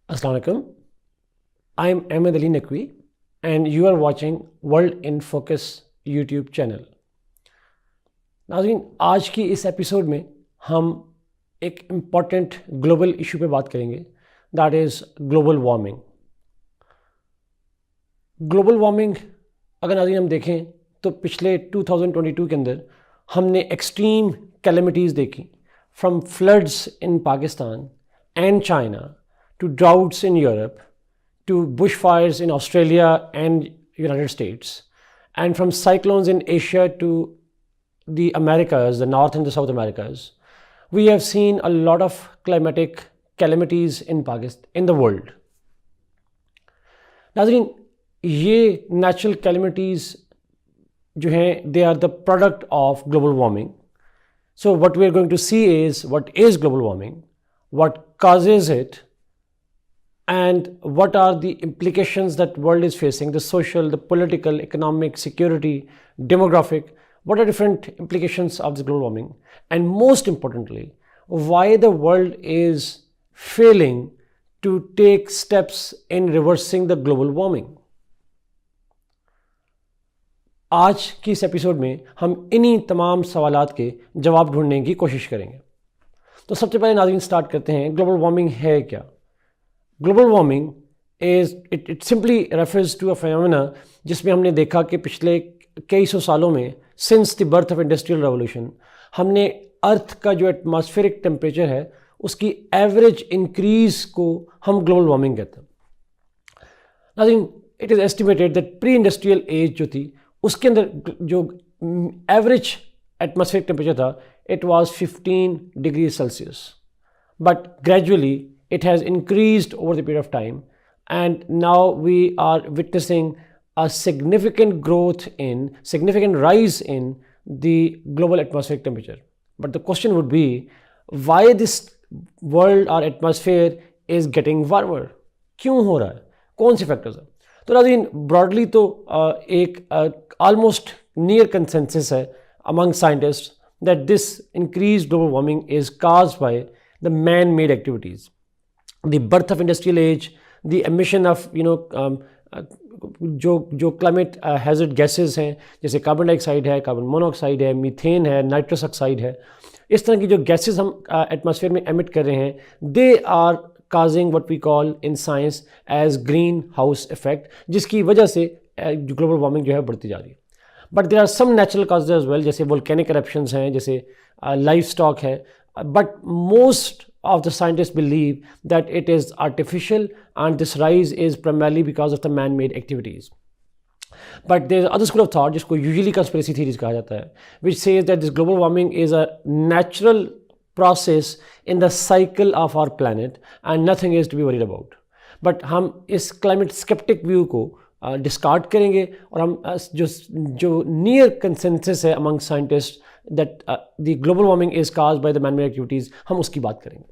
Assalamu alaikum. I am Ahmed Ali Naqvi and you are watching World in Focus YouTube channel. नाज़रीन, आज की इस episode में हम एक इम्पॉर्टेंट ग्लोबल इशू पे बात करेंगे, that is global warming. Global warming अगर नाज़रीन हम देखें तो पिछले 2022 के अंदर हमने एक्सट्रीम कैलेमिटीज़ देखी, from floods in Pakistan and China to droughts in Europe, to bushfires in Australia and United States, and from cyclones in Asia to the Americas, the North and the South Americas. We have seen a lot of climatic calamities in Pakistan, in the world. नाज़रीन, ये natural calamities जो हैं, they are the product of global warming. So what we are going to see is what is global warming, what causes it, and what are the implications that world is facing, the social, the political, economic, security, demographic, what are different implications of this global warming, and most importantly, why the world is failing to take steps in reversing the global warming. आज की इस episode में हम इन्हीं तमाम सवालात के जवाब ढूंढने की कोशिश करेंगे। तो सबसे पहले नाज़रीन स्टार्ट करते हैं, ग्लोबल वार्मिंग है क्या? Global warming it simply refers to a phenomena जिसमें हमने देखा कि पिछले कई सौ सालों में, since the birth of industrial revolution, हमने अर्थ का जो एटमॉस्फेरिक टेम्परेचर है उसकी एवरेज इंक्रीज को हम ग्लोबल वार्मिंग कहते हैं। नाज़रीन, it is estimated that pre industrial as जो थी उसके अंदर जो एवरेज एटमॉस्फेरिक टेम्परेचर था it was 15 degree Celsius, but gradually it has increased over the period of time, and now we are witnessing a significant rise in the global atmospheric temperature. But the question would be, why this world or atmosphere is getting warmer? क्यों हो रहा है? कौन से factors हैं? तो नाज़रीन, broadly तो एक almost near consensus है among scientists that this increased global warming is caused by the man-made activities. The birth of industrial age, the emission of जो क्लाइमेट हैजर्ड गैसेस हैं, जैसे कार्बन डाइऑक्साइड है, कार्बन मोनोऑक्साइड है, methane है, nitrous oxide है, इस तरह की जो गैसेस हम एटमॉस्फेयर में एमिट कर रहे हैं, they are causing what we call in science as greenhouse effect, जिसकी वजह से ग्लोबल वार्मिंग जो है बढ़ती जा रही है। But there are some natural causes as well, जैसे वोल्केनिक एरप्शंस हैं, जैसे लाइफ स्टॉक है, but most of the scientists believe that it is artificial, and this rise is primarily because of the man-made activities. But there is other school of thought, जिसको usually conspiracy theories कहा जाता है, which says that this global warming is a natural process in the cycle of our planet and nothing is to be worried about. But हम इस climate skeptic view को discard करेंगे और हम जो नियर कंसेंसस है among scientist that the global warming is caused by the man-made activities, हम उसकी बात करेंगे।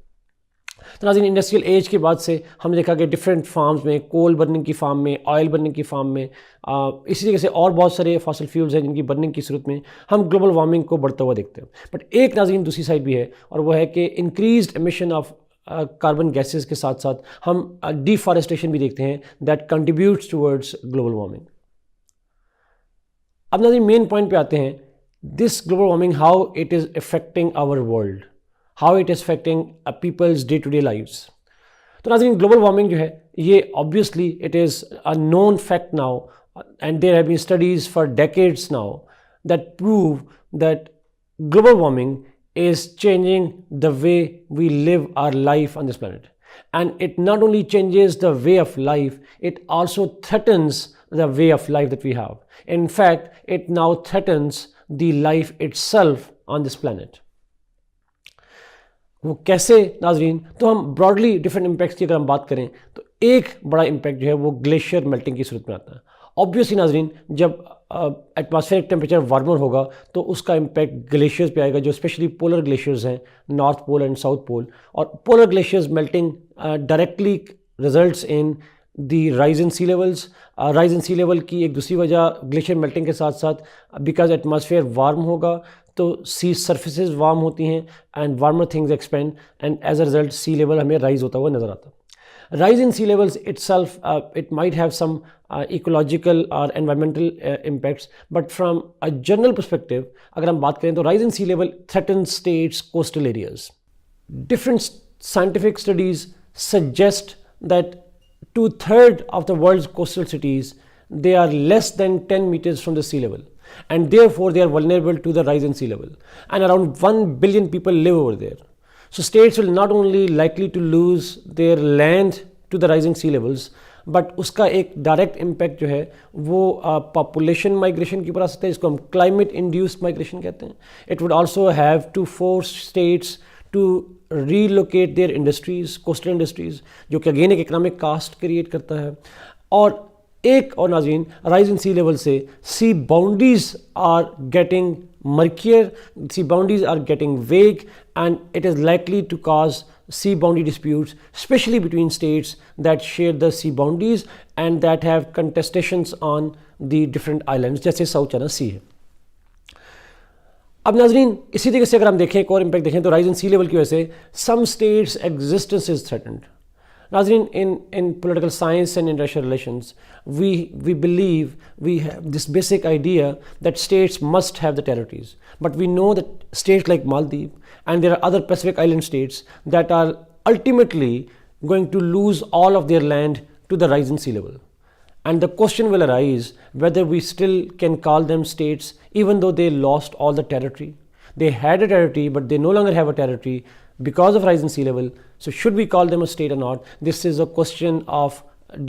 तो नाज़रीन, इंडस्ट्रियल एज के बाद से हमने देखा कि डिफरेंट फार्म्स में, कोल बर्निंग की फार्म में, ऑयल बर्निंग की फार्म में, इसी तरीके से और बहुत सारे फॉसिल फ्यूल्स हैं जिनकी बर्निंग की सूरत में हम ग्लोबल वार्मिंग को बढ़ता हुआ देखते हैं। बट एक नाज़रीन दूसरी साइड भी है, और वह है कि increased emission of carbon gases के साथ साथ हम डिफॉरेस्टेशन भी देखते हैं that contributes towards global warming. अब नाज़रीन मेन पॉइंट पे आते हैं, this global warming, how it is affecting our world, how it is affecting peoples day to day lives. तो नाज़रीन, ग्लोबल वार्मिंग जो है ये obviously it is a known fact now, and there have been studies for decades now that prove that global warming is changing the way we live our life on this planet. And it not only changes the way of life, it also threatens the way of life that we have. In fact, it now threatens the life itself on this planet. वो कैसे नाजरीन? तो हम broadly different impacts की अगर हम बात करें तो एक बड़ा इम्पैक्ट जो है वो ग्लेशियर मेल्टिंग की सूरत में आता है। ऑब्वियसली नाजरीन, जब एटमॉस्फेरिक टेम्परेचर वार्मर होगा तो उसका इम्पैक्ट ग्लेशियर्स पे आएगा, जो स्पेशली पोलर ग्लेशियर्स हैं, north pole and south pole. और polar glaciers melting directly results in the rise in sea levels. Rise in sea level की एक दूसरी वजह ग्लेशियर मेल्टिंग के साथ साथ बिकॉज एटमॉस्फेयर वार्म होगा तो सी सर्फेसेज वार्म होती हैं and warmer things expand, and as a result sea level हमें राइज होता हुआ नज़र आता है। Rise in sea levels itself, it might have some ecological or environmental impacts, but from a general perspective, अगर हम बात करें तो rise in sea level threatens states' coastal areas. Different scientific studies suggest that 2/3 of the world's coastal cities, they are less than 10 meters from the sea level, and therefore they are vulnerable to the rise in sea level, and around 1 billion people live over there. So states will not only likely to lose their land to the rising sea levels, but उसका एक direct impact जो है वो population migration के ऊपर आ सकता है, जिसको हम क्लाइमेट इंड्यूस्ड माइग्रेशन कहते हैं. It would also have to force states to relocate their industries, coastal industries, जो कि अगेन एक इकनॉमिक कास्ट क्रिएट करता है. और नाज़रीन, राइज इन सी लेवल से sea boundaries are getting murkier, sea boundaries are getting vague, and it is likely to cause sea boundary disputes, especially between states that share the sea boundaries and that have contestations on the different islands, जैसे south China सी है. अब नाजरीन, इसी तरीके से अगर हम देखें, एक और इम्पैक्ट देखें तो राइज इन सी लेवल की वजह से some states existence is threatened. Nazreen, in political science and international relations, we believe we have this basic idea that states must have the territories. But we know that states like Maldives and there are other Pacific island states that are ultimately going to lose all of their land to the rise in sea level. And the question will arise whether we still can call them states even though they lost all the territory. They had a territory, but they no longer have a territory because of rise in sea level. So should we call them a state or not? This is a question of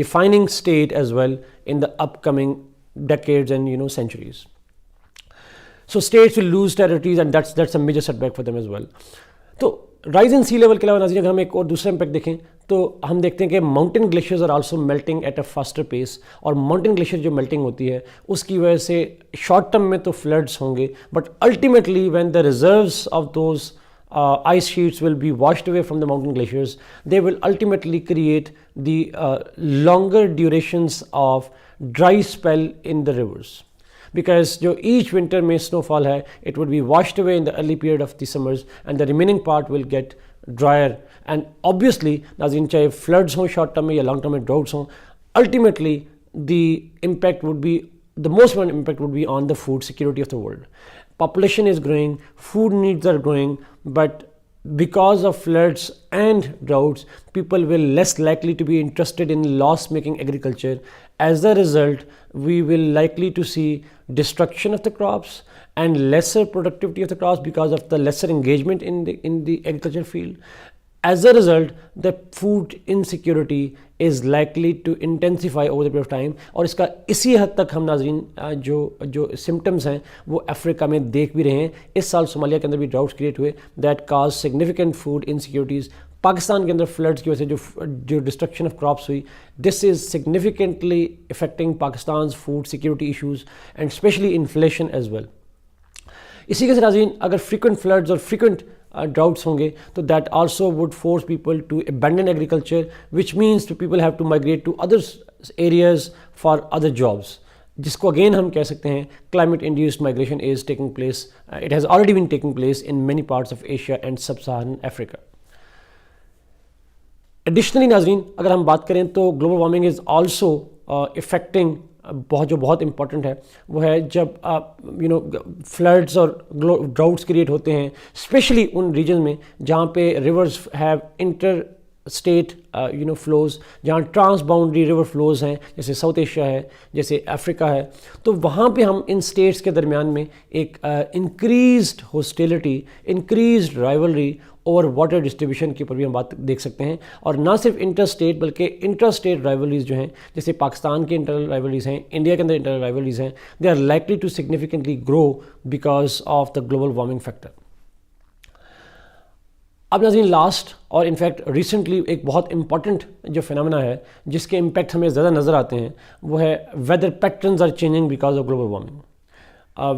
defining state as well in the upcoming decades and centuries. So states will lose territories, and that's a major setback for them as well. तो rise in sea level के अलावा नाज़रीन, अगर हम एक और दूसरा impact देखें तो हम देखते हैं कि mountain glaciers are also melting at a faster pace. और माउंटेन ग्लेशियर जो मेल्टिंग होती है उसकी वजह से शॉर्ट टर्म में तो फ्लड्स होंगे, but ultimately when the reserves of those ice sheets will be washed away from the mountain glaciers, they will ultimately create the longer durations of dry spell in the rivers. Because each winter में snowfall है, it would be washed away in the early period of the summers, and the remaining part will get drier. And obviously, नाज़रीन, चाहे floods हों short term में या long term में droughts हों, ultimately the impact would be, the most important impact would be on the food security of the world. Population is growing, food needs are growing, but because of floods and droughts, people will less likely to be interested in loss-making agriculture. As a result, we will likely to see destruction of the crops and lesser productivity of the crops because of the lesser engagement in the agriculture field. As a result, the food insecurity is likely to intensify over the period of time. और इसका इसी हद तक हम नाजरीन जो symptoms हैं वो अफ्रीका में देख भी रहे हैं. इस साल सोमालिया के अंदर भी ड्राउट्स क्रिएट हुए that cause significant food insecurities. Pakistan के अंदर फ्लड्स की वजह से जो डिस्ट्रक्शन ऑफ क्रॉप्स हुई, this is significantly affecting Pakistan food security issues and specially inflation as well. इसी के साथ नाज़रीन, अगर फ्रीक्वेंट फ्लड्स और फ्रीक्वेंट droughts होंगे तो that also would force people to abandon agriculture, which means people have to migrate to other areas for other jobs, जिसको again हम कह सकते हैं climate induced migration is taking place. It has already been taking place in many parts of Asia and sub-Saharan Africa. Additionally नाज़रीन, अगर हम बात करें तो global warming is also affecting बहुत इंपॉर्टेंट है वो है जब फ्लड्स और ड्राउट्स क्रिएट होते हैं, स्पेशली उन रीजन में जहाँ पे reverse have inter state flows, जहाँ ट्रांस बाउंड्री रिवर फ्लोज हैं, जैसे साउथ एशिया है, जैसे अफ्रीका है. तो वहाँ पे हम इन स्टेट्स के दरमियान में एक इंक्रीज्ड हॉस्टिलिटी, इंक्रीज्ड राइवलरी और वाटर डिस्ट्रीब्यूशन के ऊपर भी हम बात देख सकते हैं. और ना सिर्फ इंटर स्टेट बल्कि इंटर स्टेट राइवलरीज जो हैं, जैसे पाकिस्तान के इंटरनल राइवलरीज हैं, इंडिया के अंदर इंटरनल राइवलरीज हैं, they are likely to significantly grow because of the global warming factor. अब नाज़रीन, लास्ट और इनफैक्ट रिसेंटली एक बहुत इंपॉर्टेंट जो फिनोमेना है जिसके इम्पैक्ट हमें ज़्यादा नज़र आते हैं वो है weather patterns are changing because of global warming.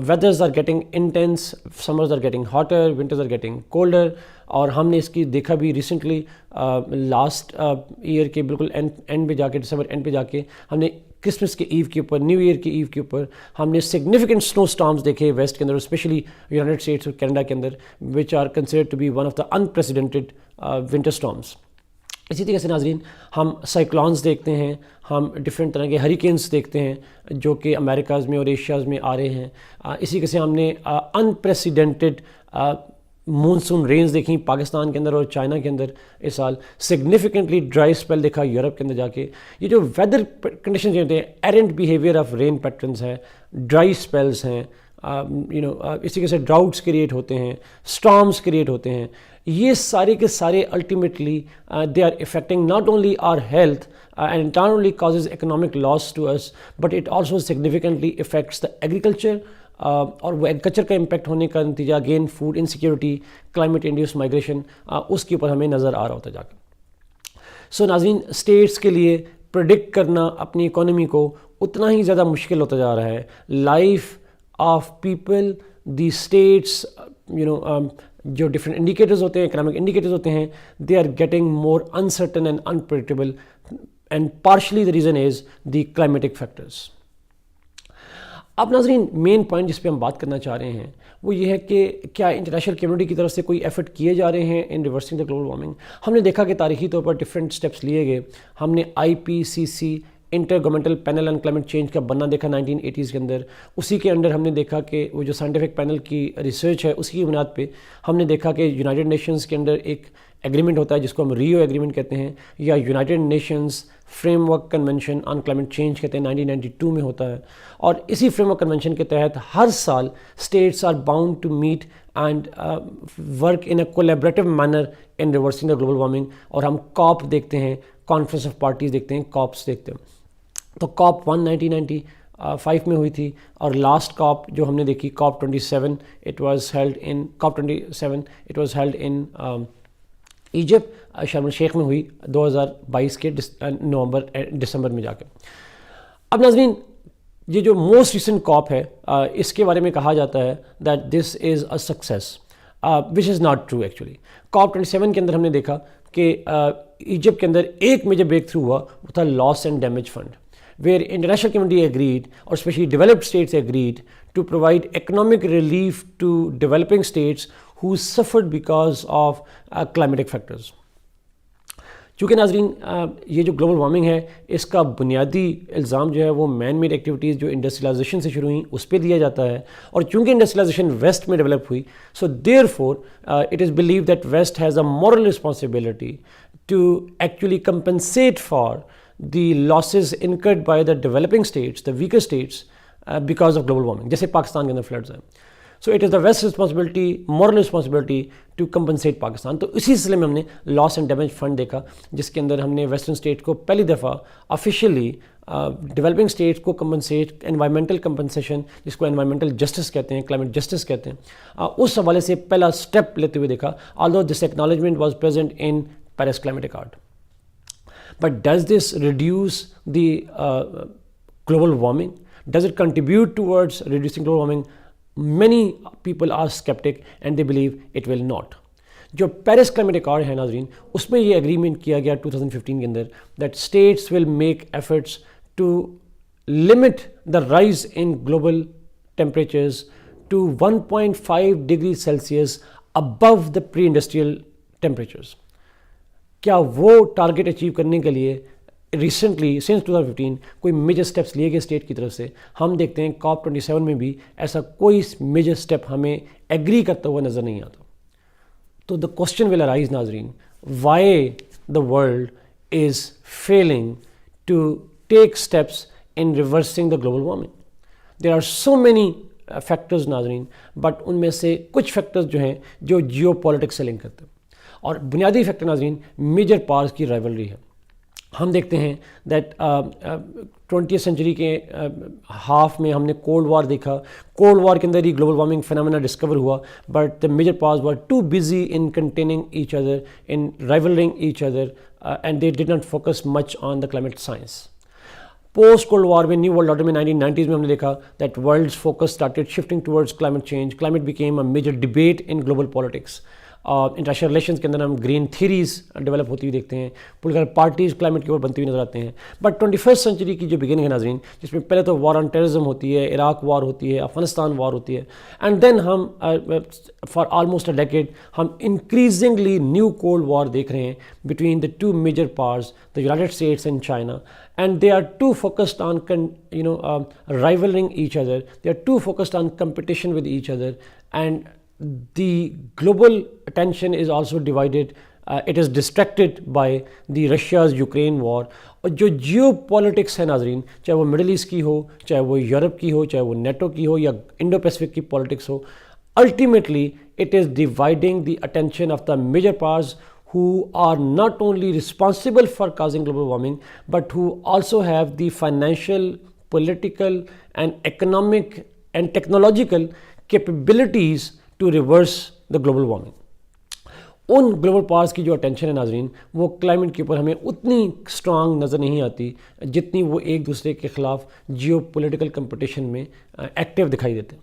weathers are getting intense, summers are getting hotter, winters are getting colder. और हमने इसकी देखा भी रिसेंटली लास्ट ईयर के बिल्कुल एंड पे जाके, दिसंबर एंड पे जाके हमने क्रिसमस के ईव के ऊपर, न्यू ईयर की ईव के ऊपर हमने सिग्निफिकेंट स्नो स्टॉर्म्स देखे वेस्ट के अंदर, स्पेशली यूनाइटेड स्टेट्स और कनाडा के अंदर, which are considered to be one of the unprecedented winter storms. इसी तरीके से नाजरीन हम साइक्लॉन्स देखते हैं, हम डिफरेंट तरह के हरिकेन्स देखते हैं जो कि अमेरिकाज़ में और एशियाज़ में आ रहे हैं। इसी तरीके से हमने अनप्रेसिडेंटेड मानसून रेंज देखी पाकिस्तान के अंदर और चाइना के अंदर इस साल, सिग्निफिकेंटली ड्राई स्पेल देखा यूरोप के अंदर जाके। ये जो वेदर कंडीशन होते हैं, errant behaviour of rain patterns है, ड्राई स्पेल्स हैं, इसी तरीके से ड्राउट्स क्रिएट होते हैं, स्टॉर्म्स क्रिएट होते हैं, ये सारे के सारे ultimately they are affecting not only our health and not only causes economic loss to us, but it also significantly affects the agriculture. और वो एग्रीकल्चर का इम्पैक्ट होने का नतीजा again food insecurity, climate induce migration, उसके ऊपर हमें नज़र आ रहा होता जाकर। सो नाज़रीन, स्टेट्स के लिए प्रेडिक्ट करना अपनी इकोनॉमी को उतना ही ज़्यादा मुश्किल होता जा रहा है। Life of people, the states, जो डिफरेंट इंडिकेटर्स होते हैं, इकोनॉमिक इंडिकेटर्स होते हैं, they are getting more uncertain and unpredictable, and partially the reason is the climatic factors. अब नाज़रीन, मेन पॉइंट जिस पे हम बात करना चाह रहे हैं वो ये है कि क्या इंटरनेशनल कम्युनिटी की तरफ से कोई एफर्ट किए जा रहे हैं इन रिवर्सिंग द ग्लोबल वार्मिंग। हमने देखा कि तारीखी तौर पर डिफरेंट स्टेप्स लिए गए। हमने IPCC inter governmental panel on climate change का बनना देखा 1980s के अंदर। उसी के अंडर हमने देखा कि वो जो साइंटिफिक पैनल की रिसर्च है उसकी बुनियाद पे हमने देखा कि यूनाइटेड नेशंस के अंदर एक एग्रीमेंट होता है जिसको हम रियो एग्रीमेंट कहते हैं, या United Nations framework convention on climate change कहते हैं, 1992 में होता है। और इसी फ्रेमवर्क कन्वेंशन के तहत हर साल states are bound to meet and work in a collaborative manner in reversing the global warming. और हम कॉप देखते हैं, कॉन्फ्रेंस ऑफ पार्टीज देखते हैं, कॉप्स देखते हैं। तो कॉप 1 1995 में हुई थी, और लास्ट कॉप जो हमने देखी COP 27, it was held in Egypt, Sharm Sheikh में हुई 2022 के दिसंबर में जाकर। अब नाज़रीन, ये जो मोस्ट रिसेंट कॉप है, इसके बारे में कहा जाता है that this is a success, which is not true actually. COP 27 के अंदर हमने देखा कि इजिप्ट के अंदर एक मेजर ब्रेक थ्रू हुआ, वो था loss and damage fund, where international community agreed, or especially developed states agreed, to provide economic relief to developing states who suffered because of climatic factors. चूँकि नाजरीन, ये जो ग्लोबल वार्मिंग है इसका बुनियादी इल्ज़ाम जो है वो मैन मेड एक्टिविटीज़ जो इंडस्ट्रियलाइजेशन से शुरू हुई उस पर दिया जाता है। और चूँकि इंडस्ट्रियलाइजेशन वेस्ट में डेवलप हुई, so therefore it is believe that west has a moral responsibility to actually compensate for the losses incurred by the developing states, the weaker states, because of global warming, जैसे पाकिस्तान के अंदर floods हैं। So it is the West's responsibility, moral responsibility to compensate Pakistan. तो इसी सिलसिले में हमने loss and damage fund देखा, जिसके अंदर हमने वेस्टर्न स्टेट को पहली दफ़ा ऑफिशियली डेवलपिंग स्टेट्स को कंपनसेट, एनवायरमेंटल कंपनसेशन जिसको एनवायरमेंटल जस्टिस कहते हैं, क्लाइमेट जस्टिस कहते हैं, उस हवाले से पहला स्टेप लेते हुए देखा, although this acknowledgement was present in Paris climate accord. But does this reduce the global warming? Does it contribute towards reducing global warming? Many people are skeptic and they believe it will not. जो Paris climate accord है नाजरीन, उसमें ये agreement किया गया 2015 के अंदर that states will make efforts to limit the rise in global temperatures to 1.5 degree Celsius above the pre industrial temperatures. क्या वो टारगेट अचीव करने के लिए रिसेंटली सिंस 2015 कोई मेजर स्टेप्स लिए गए स्टेट की तरफ से? हम देखते हैं कॉप 27 में भी ऐसा कोई मेजर स्टेप हमें एग्री करता हुआ नज़र नहीं आता। तो द क्वेश्चन विल अराइज नाजरीन, why the world is failing to take steps in reversing the global warming? There are so many factors नाजरीन, बट उनमें से कुछ फैक्टर्स जो हैं जो जियो पॉलिटिक्स से लिंक करते हैं। और बुनियादी फैक्टर नाजरीन मेजर पावर्स की राइवलरी है। हम देखते हैं दैट 20th सेंचुरी के हाफ में हमने कोल्ड वार देखा। कोल्ड वार के अंदर ही ग्लोबल वार्मिंग फिनोमेना डिस्कवर हुआ, but the major powers were too busy in containing each other, in rivalling each other, and they did not focus much on the climate science. Post cold war में new world order में 1990s में हमने देखा that world's focus started shifting towards climate change. Climate became a major debate in global politics. International relations के अंदर हम green theories develop होती हुई देखते हैं, पॉलिटिकल पार्टीज क्लाइमेट के ऊपर बनती हुई नजर आते हैं। बट 21st सेंचुरी की जो बिगिनिंग है नाजरीन, जिसमें पहले तो वॉर ऑन टेररिज्म होती है, इराक वॉर होती है, अफगानिस्तान वॉर होती है, एंड देन हम फॉर ऑलमोस्ट अ डेकेड हम इंक्रीजिंगली न्यू कोल्ड वॉर देख रहे हैं between the two major powers, the United States and China, and they are too focused on rivaling each other. They are too focused on competition with each other, and the global attention is also divided. It is distracted by the Russia's Ukraine war. और जो जियो politics है नाजरीन, चाहे वो middle east की हो, चाहे वो यूरोप की हो, चाहे वो नेटो की हो या इंडो पैसिफिक की पॉलिटिक्स हो, ultimately it is dividing the attention of the major powers who are not only responsible for causing global warming, but who also have the financial, political and economic and technological capabilities to reverse the global warming. उन global powers की जो attention है नाजरीन, वो climate के ऊपर हमें उतनी स्ट्रांग नज़र नहीं आती जितनी वो एक दूसरे के ख़िलाफ़ जियो पोलिटिकल कंपटिशन में एक्टिव दिखाई देते हैं।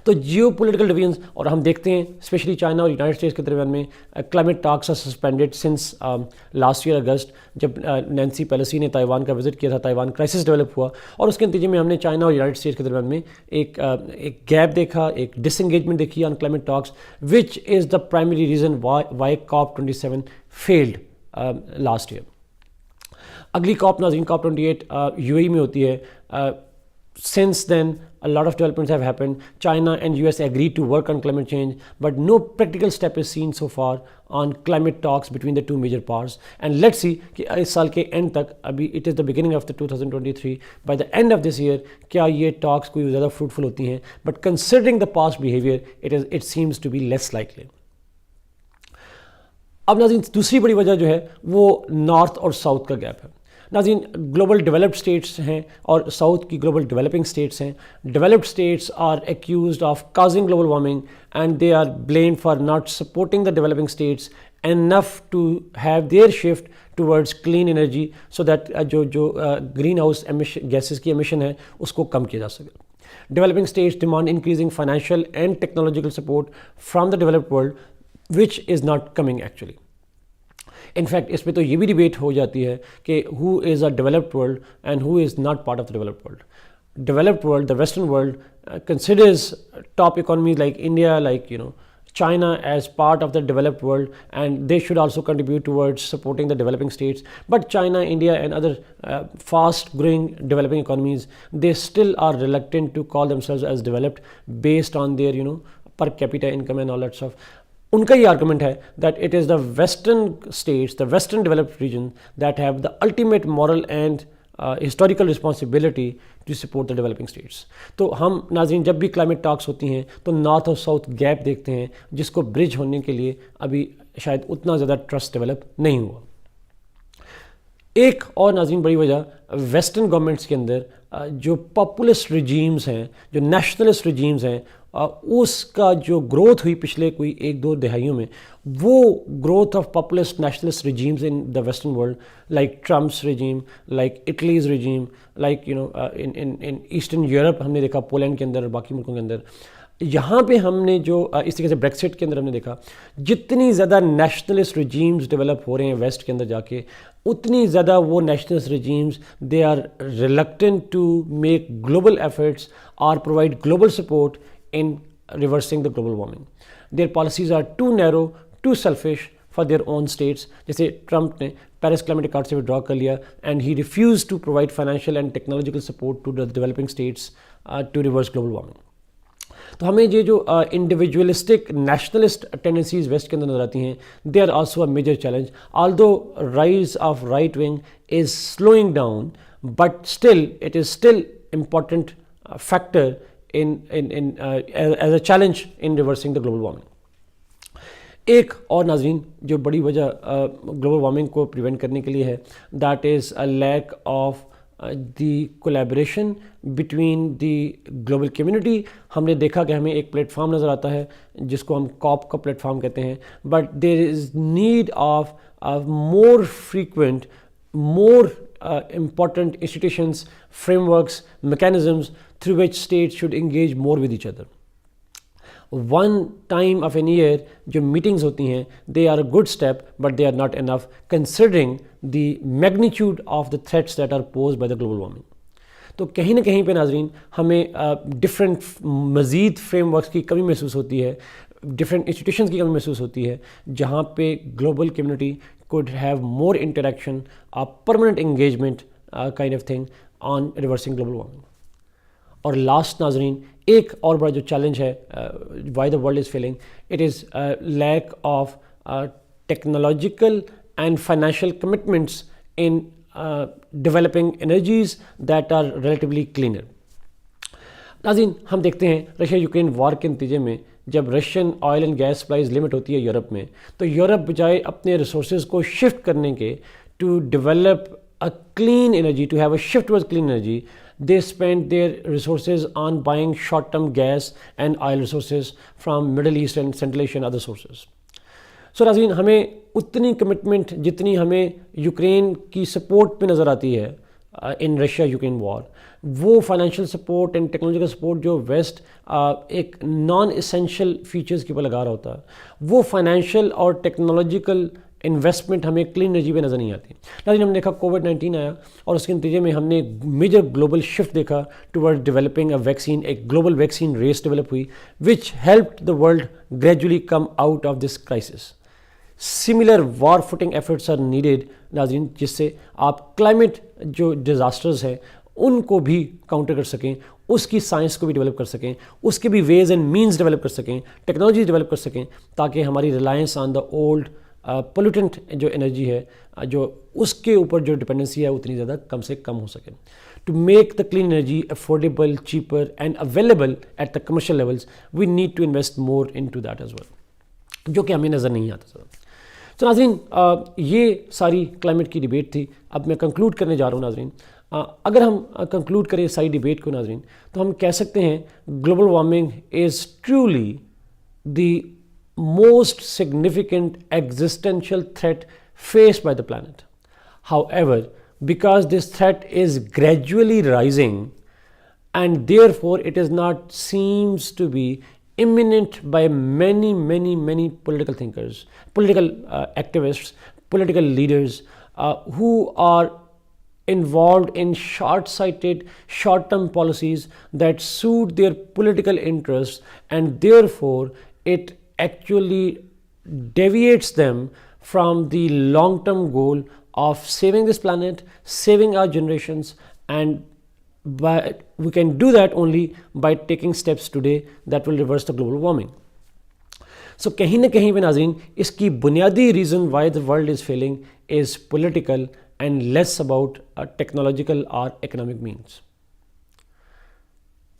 तो जियो पोलिटिकल डिवीजन्स, और हम देखते हैं स्पेशली चाइना और यूनाइटेड स्टेट्स के दरमियान में climate talks are suspended since last year August, जब नैन्सी पेलोसी ने ताइवान का विजिट किया था, ताइवान क्राइसिस डेवलप हुआ और उसके नतीजे में हमने चाइना और यूनाइटेड स्टेट्स के दरमियान में एक गैप देखा, एक डिसएंगेजमेंट देखी on climate talks, which is the primary reason why COP27 failed last year. अगली COP नाज़रीन COP28 UAE में होती है। Since then, a lot of developments have happened. China and US agreed to work on climate change, but no practical step is seen so far on climate talks between the two major powers. And let's see कि इस साल के end तक, अभी it is the beginning of the 2023, by the end of this year, क्या ये talks कोई ज़्यादा fruitful होती हैं? But considering the past behavior, it seems to be less likely. अब नाज़रीन दूसरी बड़ी वजह जो है वो नॉर्थ और साउथ का गैप है। नाज़रीन ग्लोबल डेवलप्ड स्टेट्स हैं और साउथ की ग्लोबल डेवलपिंग स्टेट्स हैं। Developed states are accused of causing global warming and they are blamed for not supporting the developing states enough to have their shift towards clean energy so that जो green house gases की emission है उसको कम किया जा सके। Developing states demand increasing financial and technological support from the developed world which is not coming actually. In fact इसमें तो ये भी डिबेट हो जाती है कि who is a developed world and who is not part of the developed world. Developed world, the Western world, considers top economies like India, like China as part of the developed world, and they should also contribute towards supporting the developing states. But China, India, and other fast-growing developing economies, they still are reluctant to call themselves as developed based on their per capita income and all that stuff. उनका ये argument है that it is the Western states, the Western developed region that have the ultimate moral and historical responsibility to support the developing states. तो हम नाज़रीन जब भी climate talks होती हैं तो नॉर्थ और साउथ गैप देखते हैं जिसको ब्रिज होने के लिए अभी शायद उतना ज़्यादा ट्रस्ट डेवलप नहीं हुआ। एक और नाज़रीन बड़ी वजह वेस्टर्न गवर्नमेंट्स के अंदर जो पॉपुलिस्ट रिजीम्स हैं, जो नेशनलिस्ट रिजीम्स हैं, उसका जो ग्रोथ हुई पिछले कोई एक दो दहाइयों में, वो growth of populist nationalist regimes in the western world, like Trump's regime, like Italy's regime, like in eastern Europe हमने देखा, पोलैंड के अंदर और बाकी मुल्कों के अंदर। यहाँ पे हमने जो इस तरीके से ब्रेक्सिट के अंदर हमने देखा जितनी ज़्यादा नेशनलिस्ट रिजीम्स डेवलप हो रहे हैं वेस्ट के अंदर जाके, उतनी ज़्यादा वो nationalist regimes they are reluctant to make global efforts और provide global support in reversing the global warming. Their policies are too narrow, too selfish for their own states. जैसे ट्रम्प ने पेरिस क्लाइमेट अकॉर्ड से withdraw कर लिया and he refused to provide financial and technological support to the developing states to reverse global warming. तो हमें ये जो individualistic nationalist tendencies waste के अंदर नजर आती हैं, they are also a major challenge. Although rise of right wing is slowing down, but still it is still important factor as a challenge in reversing the global warming. एक और नाजरीन जो बड़ी वजह ग्लोबल वार्मिंग को prevent करने के लिए है, that is a lack of the collaboration between the global community. हमने देखा कि हमें एक प्लेटफॉर्म नज़र आता है जिसको हम कॉप का प्लेटफॉर्म कहते हैं, but there is need of more frequent, more important institutions, frameworks, mechanisms through which states should engage more with each other. One time of an year जो मीटिंग्स होती हैं, they are a good step but they are not enough considering the magnitude of the threats that are posed by the global warming. तो कहीं ना कहीं पे नाजरीन हमें डिफरेंट मज़ीद फ्रेमवर्क्स की कमी महसूस होती है, डिफरेंट इंस्टीट्यूशंस की कमी महसूस होती है, जहाँ पे global community could have more interaction, a permanent engagement kind of thing on reversing global warming. और लास्ट नाजरीन एक और बड़ा जो चैलेंज है why the world is failing, it is lack of technological and financial commitments in developing energies that are relatively cleaner. नाज़रीन हम देखते हैं रशिया यूक्रेन वॉर के नतीजे में जब Russian oil and gas supplies limit होती है यूरोप में, तो यूरोप बजाय अपने रिसोर्सेज को शिफ्ट करने के to develop a clean energy, to have a shift towards clean energy, they spend their resources on buying short-term gas and oil resources from Middle East and Central Asia and other sources. So नाज़रीन हमें उतनी commitment जितनी हमें Ukraine की support पे नज़र आती है इन रशिया यूक्रेन वॉर, वो financial support and technological support जो वेस्ट एक नॉन एसेंशियल फीचर्स के ऊपर लगा रहा होता है, वो फाइनेंशियल और टेक्नोलॉजिकल इन्वेस्टमेंट हमें क्लीन एनर्जी पे नज़र नहीं आती। लेकिन हमने देखा कोविड-19 आया और उसके नतीजे में हमने मेजर ग्लोबल शिफ्ट देखा टुवर्ड डेवलपिंग अ वैक्सीन, एक ग्लोबल वैक्सीन रेस डेवलप हुई which helped the world gradually come out of this crisis. Similar war footing efforts are needed नाज़रीन, जिससे आप क्लाइमेट जो डिज़ास्टर्स हैं उनको भी काउंटर कर सकें, उसकी साइंस को भी डेवलप कर सकें, उसके भी वेज एंड मीन्स डेवलप कर सकें, टेक्नोलॉजी डेवलप कर सकें, ताकि हमारी reliance on the old pollutant जो एनर्जी है, जो उसके ऊपर जो डिपेंडेंसी है उतनी ज़्यादा कम से कम हो सके। To make the clean energy affordable, cheaper and available at the commercial levels, we need to invest more into that as well, जो कि हमें नज़र नहीं आता सर। तो नाज़रीन ये सारी क्लाइमेट की डिबेट थी। अब मैं कंक्लूड करने जा रहा हूँ नाज़रीन। अगर हम कंक्लूड करें सारी डिबेट को नाज़रीन, तो हम कह सकते हैं global warming is truly the most significant existential threat faced by the planet. However, because this threat is gradually rising and therefore it is not seems to be imminent by many political thinkers, political activists, political leaders who are involved in short-sighted, short-term policies that suit their political interests, and therefore it actually deviates them from the long-term goal of saving this planet, saving our generations, and we can do that only by taking steps today that will reverse the global warming. So कहीं ना कहीं पे नाज़रीन इसकी बुनियादी reason why the world is failing is political and less about technological or economic means.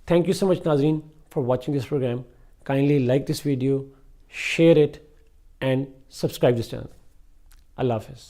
Thank you so much नाज़रीन for watching this program. Kindly like this video, share it and subscribe this channel. Allah Hafiz.